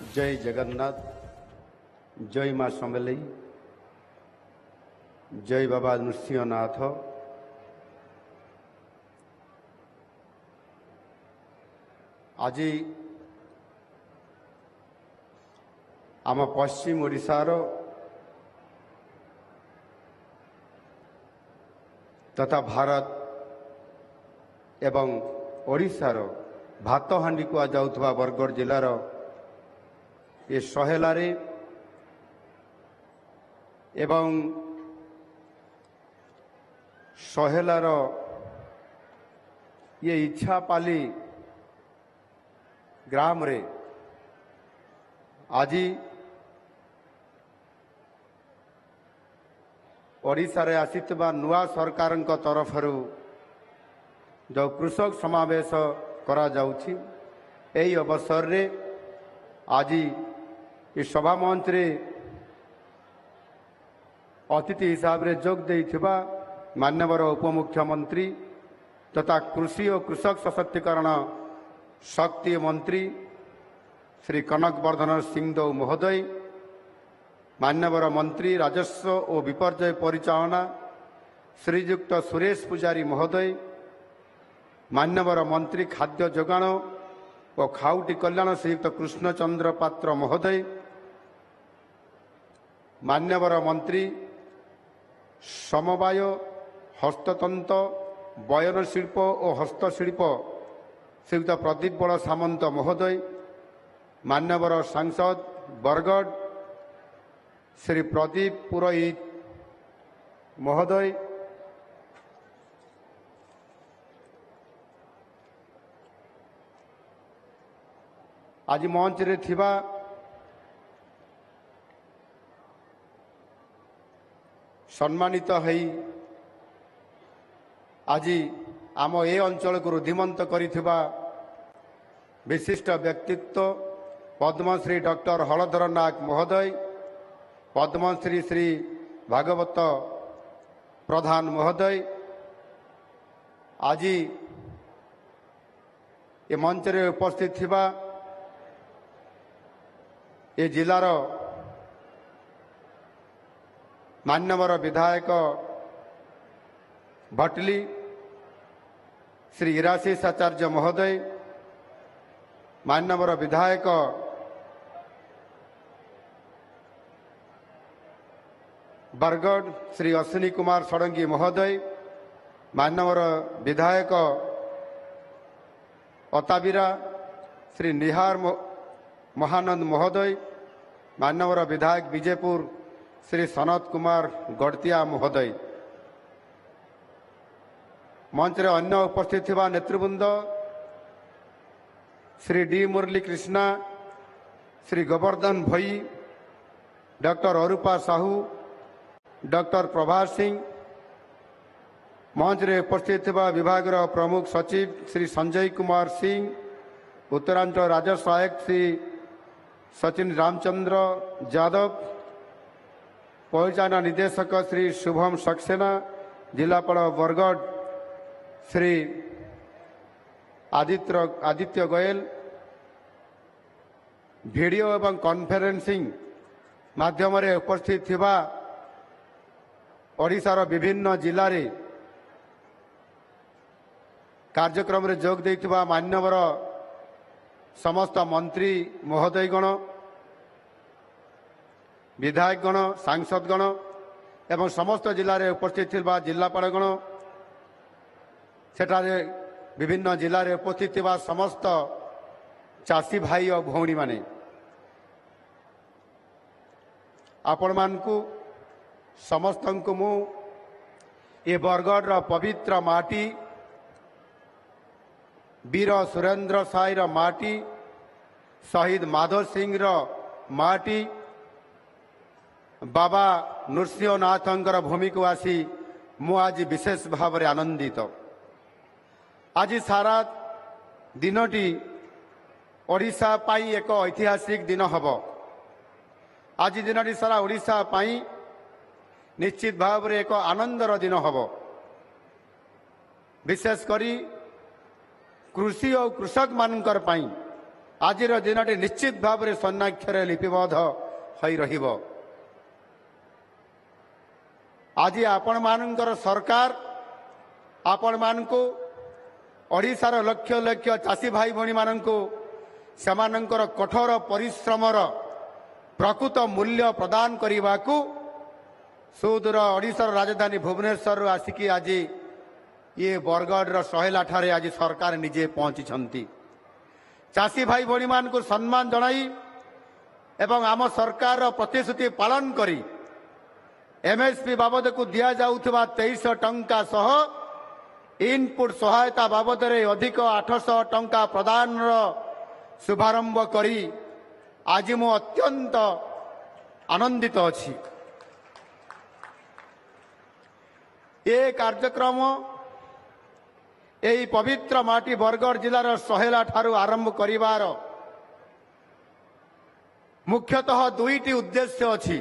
जय जगन्नाथ, जय माँ सम्मेलई, जय बाबा नृसिंहनाथ। आज आम पश्चिम ओडिशार तथा भारत एवं ओडिशार भातहांडी को जाउथबा बरगड़ जिलार ये सहेलारे एवं सहेलार ये इच्छापाली ग्राम रे आज ओडिशा रे आसीतबा नुआ सरकार तरफ जो कृषक समावेश करा जाउछि। एई अवसर रे आज ये सभा मंच रे अतिथि हिसाब रे जोग देइथिबा माननीय उपमुख्यमंत्री तथा कृषि और कृषक सशक्तिकरण शक्ति मंत्री श्री कनक वर्धन सिंहदेव महोदय, मान्यवर मंत्री राजस्व और विपर्यय परिचालना श्रीयुक्त सुरेश पुजारी महोदय, मान्यवर मंत्री खाद्य जोगाण और खाउटी कल्याण श्रीयुक्त कृष्णचंद्र पात्र महोदय, मान्यवर मंत्री समवाय हस्ततंत्र बयन शिल्प और हस्तशिल्प श्रीयुक्त प्रदीप बड़ सामंत महोदय, मान्यवर सांसद बरगढ़ श्री प्रदीप पुरोहित महोदय, आज मंच रे थिबा सम्मानित हई आज आम ए अंचल को रुद्धिमंत करिथिबा विशिष्ट व्यक्तित्व पद्मश्री डॉक्टर हलधर नाग महोदय, पद्मश्री श्री भागवत प्रधान महोदय, आज ये मंच रे उपस्थित थिबा ये जिलार मान्यवर विधायक भटली श्री इराशीष आचार्य महोदय, मान्यवर विधायक बरगढ़ श्री अश्विनी कुमार षडंगी महोदय, मान्यवर विधायक अताबिरा श्री निहार महानंद महोदय, मान्यवर विधायक विजयपुर श्री सनत कुमार गड़तिया महोदय, मंच रे अन्य उपस्थित थिबा नेतृवृंद श्री डी मुरली कृष्णा, श्री गोवर्धन भई, डॉक्टर अरूपा साहू, डॉक्टर प्रभात सिंह, मंच रे उपस्थित थिबा विभाग प्रमुख सचिव श्री संजय कुमार सिंह, उत्तरांचल राजस्व आयुक्त श्री सचिन रामचंद्र यादव, परिचालन निदेशक श्री शुभम सक्सेना, जिलापाल बरगढ़ श्री आदित्य गोयल, वीडियो एवं कॉन्फ्रेंसिंग माध्यम रे उपस्थित थिबा ओडिशार विभिन्न जिले रे कार्यक्रम रे जोग देइथिबा मान्यवर समस्त मंत्री महोदयगण, विधायकगण, सांसदगण एवं समस्त जिले रे उपस्थित थिबा जिलापालगण, सेठारे विभिन्न जिले रे उपस्थित थिबा समस्त चाषी भाई और भौणी माने आपण मानकु समस्तंकु मु ए बरगढ़ पवित्र माटी वीर सुरेंद्र साई माटी शहीद माधव सिंह माटी बाबा नृसिंहनाथंकर भूमि को आसी मु आज विशेष भाव में आनंदित। आज सारा दिनटी ओडिशा पाई एक ऐतिहासिक दिन हब। आज दिनटी सारा ओडिशा पाई निश्चित भाव में एक आनंदर दिन हब। विशेषकर कृषि और कृषक मानकर पाई ଆଜିର ଦିନଟି ନିଶ୍ଚିତ ଭାବରେ ସ୍ୱର୍ଣ୍ଣାକ୍ଷରରେ ଲିପିବଦ୍ଧ ହୋଇ ରହିବ। ଆଜି ଆପଣମାନଙ୍କର ସରକାର ଆପଣମାନଙ୍କୁ ଓଡ଼ିଶାର ଲକ୍ଷ ଲକ୍ଷ ଚାଷୀ ଭାଇ ଭଉଣୀମାନଙ୍କୁ ସେମାନଙ୍କର କଠୋର ପରିଶ୍ରମର ପ୍ରକୃତ ମୂଲ୍ୟ ପ୍ରଦାନ କରିବାକୁ ସୁଦୂର ଓଡ଼ିଶାର ରାଜଧାନୀ ଭୁବନେଶ୍ୱରରୁ ଆସିକି ଆଜି ଇଏ ବରଗଡ଼ର ସହେଲାଠାରେ ଆଜି ସରକାର ନିଜେ ପହଞ୍ଚିଛନ୍ତି। ଚାଷୀ ଭାଇ ଭଉଣୀମାନଙ୍କୁ ସମ୍ମାନ ଜଣାଇ ଏବଂ ଆମ ସରକାରର ପ୍ରତିଶ୍ରୁତି ପାଳନ କରି MSP ବାବଦକୁ ଦିଆଯାଉଥିବା 2300 ଟଙ୍କା ସହ ଇନପୁଟ୍ ସହାୟତା ବାବଦରେ ଅଧିକ 800 ଟଙ୍କା ପ୍ରଦାନର ଶୁଭାରମ୍ଭ କରି ଆଜି ମୁଁ ଅତ୍ୟନ୍ତ ଆନନ୍ଦିତ ଅଛି। ଏ କାର୍ଯ୍ୟକ୍ରମ ଏହି ପବିତ୍ର ମାଟି ବରଗଡ଼ ଜିଲ୍ଲାର ସହେଲା ଠାରୁ ଆରମ୍ଭ କରିବାର ମୁଖ୍ୟତଃ ଦୁଇଟି ଉଦ୍ଦେଶ୍ୟ ଅଛି।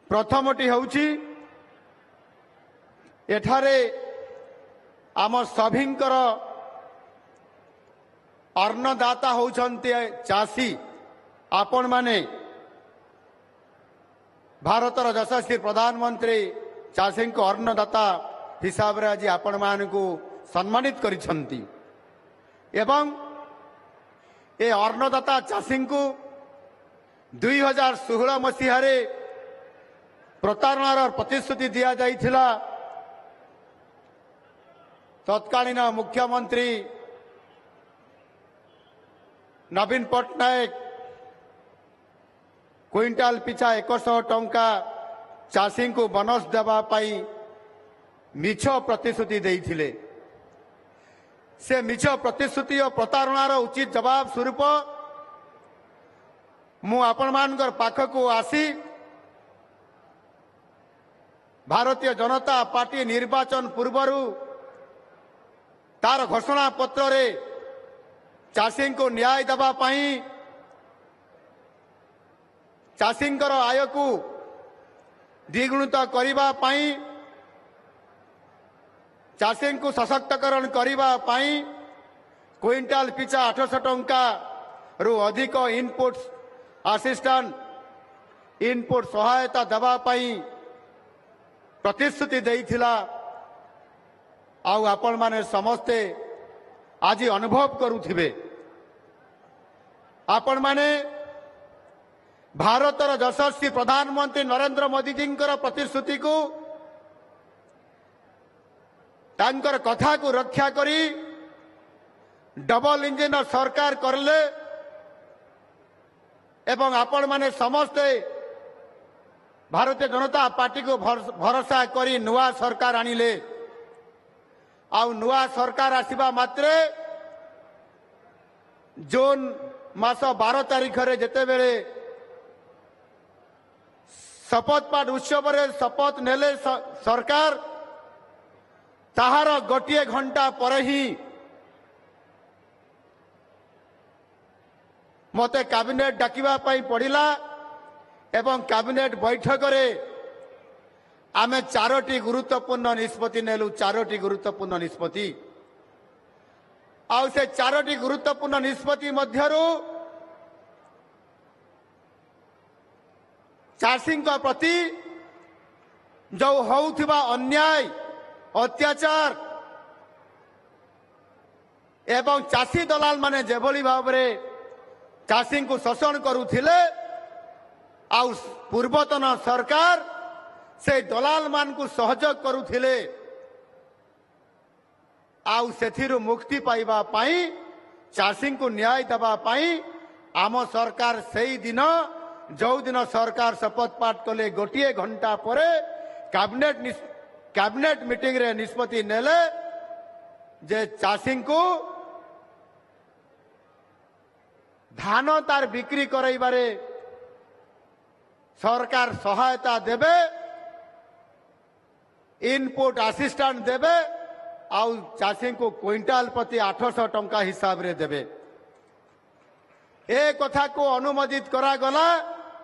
ପ୍ରଥମଟି ହେଉଛି ଏଠାରେ ଆମ ସଭିଙ୍କର ଅନ୍ନଦାତା ହେଉଛନ୍ତି ଚାଷୀ। ଆପଣମାନେ ଭାରତର ଯଶସ୍ୱୀ ପ୍ରଧାନମନ୍ତ୍ରୀ ଚାଷୀଙ୍କୁ ଅନ୍ନଦାତା ହିସାବରେ ଆଜି ଆପଣମାନଙ୍କୁ ସମ୍ମାନିତ କରିଛନ୍ତି ଏବଂ ଏ ଅନ୍ନଦାତା ଚାଷୀଙ୍କୁ 2016 ମସିହାରେ ପ୍ରତାରଣାର ପ୍ରତିଶ୍ରୁତି ଦିଆଯାଇଥିଲା। ତତ୍କାଳୀନ ମୁଖ୍ୟମନ୍ତ୍ରୀ ନବୀନ ପଟ୍ଟନାୟକ କ୍ୱିଣ୍ଟାଲ ପିଛା 100 ଟଙ୍କା ଚାଷୀଙ୍କୁ ବୋନସ୍ ଦେବା ପାଇଁ ମିଛ ପ୍ରତିଶ୍ରୁତି ଦେଇଥିଲେ। ସେ ମିଛ ପ୍ରତିଶ୍ରୁତି ଓ ପ୍ରତାରଣାର ଉଚିତ ଜବାବ ସ୍ୱରୂପ ମୁଁ ଆପଣମାନଙ୍କର ପାଖକୁ ଆସି ଭାରତୀୟ ଜନତା ପାର୍ଟି ନିର୍ବାଚନ ପୂର୍ବରୁ ତାର ଘୋଷଣା ପତ୍ରରେ ଚାଷୀଙ୍କୁ ନ୍ୟାୟ ଦେବା ପାଇଁ ଚାଷୀଙ୍କର ଆୟକୁ ଦ୍ୱିଗୁଣିତ କରିବା ପାଇଁ ଚାଷୀଙ୍କୁ ସଶକ୍ତକରଣ କରିବା ପାଇଁ କ୍ୱିଣ୍ଟାଲ ପିଛା 800 ଟଙ୍କାରୁ ଅଧିକ ଇନପୁଟ୍ ଆସିଷ୍ଟାଣ୍ଟ ଇନପୁଟ୍ ସହାୟତା ଦେବା ପାଇଁ ପ୍ରତିଶ୍ରୁତି ଦେଇଥିଲା। ଆଉ ଆପଣମାନେ ସମସ୍ତେ ଆଜି ଅନୁଭବ କରୁଥିବେ ଆପଣମାନେ ଭାରତର ଯଶସ୍ୱୀ ପ୍ରଧାନମନ୍ତ୍ରୀ ନରେନ୍ଦ୍ର ମୋଦିଜୀଙ୍କର ପ୍ରତିଶ୍ରୁତିକୁ ତାଙ୍କର କଥାକୁ ରକ୍ଷା କରି ଡବଲ ଇଞ୍ଜିନର ସରକାର କରିଲେ ଏବଂ ଆପଣମାନେ ସମସ୍ତେ ଭାରତୀୟ ଜନତା ପାର୍ଟିକୁ ଭରସା କରି ନୂଆ ସରକାର ଆଣିଲେ। ଆଉ ନୂଆ ସରକାର ଆସିବା ମାତ୍ରେ ଜୁନ ମାସ 12 ତାରିଖରେ ଯେତେବେଳେ ଶପଥ ପାଠ ଉତ୍ସବରେ ଶପଥ ନେଲେ ସରକାର, ତାହାର ଗୋଟିଏ ଘଣ୍ଟା ପରେ ହିଁ ମୋତେ କ୍ୟାବିନେଟ ଡାକିବା ପାଇଁ ପଡ଼ିଲା ଏବଂ କ୍ୟାବିନେଟ ବୈଠକରେ ଆମେ 4ଟି ଗୁରୁତ୍ୱପୂର୍ଣ୍ଣ ନିଷ୍ପତ୍ତି ନେଲୁ। 4ଟି ଗୁରୁତ୍ୱପୂର୍ଣ୍ଣ ନିଷ୍ପତ୍ତି। ଆଉ ସେ 4ଟି ଗୁରୁତ୍ୱପୂର୍ଣ୍ଣ ନିଷ୍ପତ୍ତି ମଧ୍ୟରୁ ଚାଷୀଙ୍କ ପ୍ରତି ଯୋଉ ହେଉଥିବା ଅନ୍ୟାୟ ଅତ୍ୟାଚାର ଏବଂ ଚାଷୀ ଦଲାଲ ମାନେ ଯେଭଳି ଭାବରେ ଚାଷୀଙ୍କୁ ଶୋଷଣ କରୁଥିଲେ ଆଉ ପୂର୍ବତନ ସରକାର ସେ ଦଲାଲ ମାନଙ୍କୁ ସହଯୋଗ କରୁଥିଲେ ଆଉ ସେଥିରୁ ମୁକ୍ତି ପାଇବା ପାଇଁ ଚାଷୀଙ୍କୁ ନ୍ୟାୟ ଦେବା ପାଇଁ ଆମ ସରକାର ସେଇ ଦିନ ଯୋଉଦିନ ସରକାର ଶପଥ ପାଠ କଲେ ଗୋଟିଏ ଘଣ୍ଟା ପରେ କ୍ୟାବିନେଟ ମିଟିଂରେ ନିଷ୍ପତ୍ତି ନେଲେ ଯେ ଚାଷୀଙ୍କୁ ଧାନ ତାର ବିକ୍ରି କରାଇବାରେ ସରକାର ସହାୟତା ଦେବେ, ଇନପୁଟ ଆସିଷ୍ଟାଣ୍ଟ ଦେବେ ଆଉ ଚାଷୀଙ୍କୁ କ୍ୱିଣ୍ଟାଲ ପ୍ରତି 800 ଟଙ୍କା ହିସାବରେ ଦେବେ। ଏ କଥାକୁ ଅନୁମୋଦିତ କରାଗଲା।